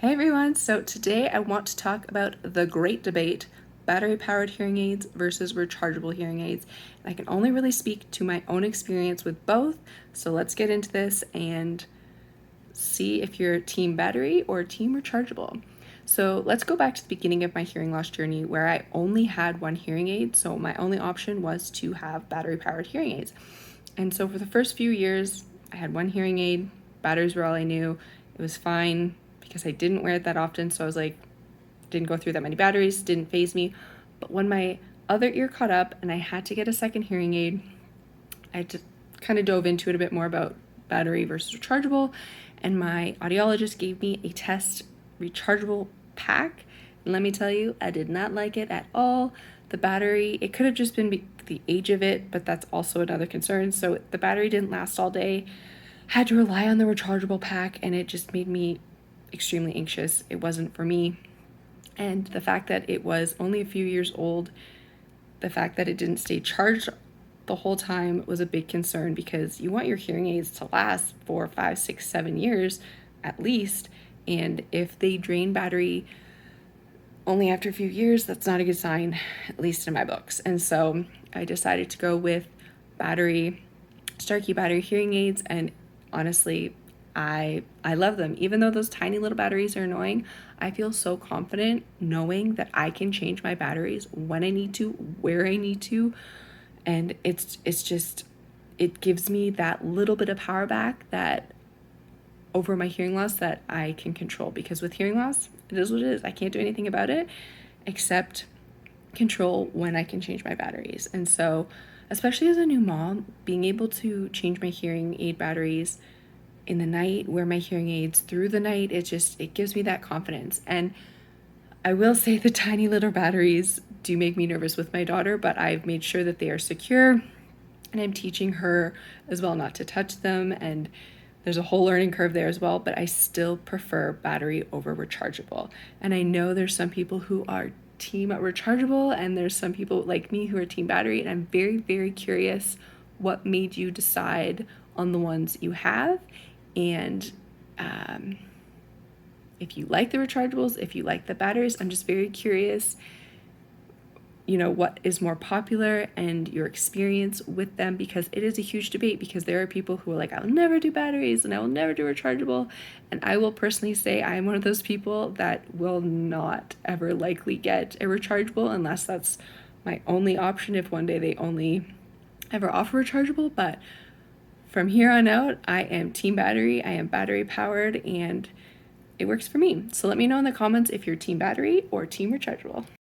Hey everyone, so today I want to talk about the great debate, battery-powered hearing aids versus rechargeable hearing aids. And I can only really speak to my own experience with both, so let's get into this and see if you're team battery or team rechargeable. So let's go back to the beginning of my hearing loss journey where I only had one hearing aid, so my only option was to have battery-powered hearing aids. And so for the first few years, I had one hearing aid, batteries were all I knew, it was fine, because I didn't wear it that often, so I was like, didn't go through that many batteries, didn't phase me. But when my other ear caught up and I had to get a second hearing aid, I had to kind of dove into it a bit more about battery versus rechargeable, and my audiologist gave me a test rechargeable pack. And let me tell you, I did not like it at all. The battery, it could have just been the age of it, but that's also another concern. So the battery didn't last all day. Had to rely on the rechargeable pack, and it just made me extremely anxious. It wasn't for me. And the fact that it was only a few years old, the fact that it didn't stay charged the whole time was a big concern, because you want your hearing aids to last 4, 5, 6, 7 years at least. And if they drain battery only after a few years, that's not a good sign, at least in my books. And so I decided to go with Starkey battery hearing aids, and honestly, I love them. Even though those tiny little batteries are annoying, I feel so confident knowing that I can change my batteries when I need to, where I need to, and it's just, it gives me that little bit of power back that over my hearing loss that I can control. Because with hearing loss, it is what it is. I can't do anything about it except control when I can change my batteries. And so, especially as a new mom, being able to change my hearing aid batteries in the night, wear my hearing aids through the night, it gives me that confidence. And I will say the tiny little batteries do make me nervous with my daughter, but I've made sure that they are secure, and I'm teaching her as well not to touch them, and there's a whole learning curve there as well, but I still prefer battery over rechargeable. And I know there's some people who are team rechargeable, and there's some people like me who are team battery, and I'm very, very curious what made you decide on the ones you have, and if you like the rechargeables, if you like the batteries. I'm just very curious, what is more popular and your experience with them, because it is a huge debate, because there are people who are like, I'll never do batteries and I will never do rechargeable. And I will personally say I'm one of those people that will not ever likely get a rechargeable unless that's my only option, if one day they only ever offer rechargeable. But from here on out, I am team battery, I am battery powered, and it works for me. So let me know in the comments if you're team battery or team rechargeable.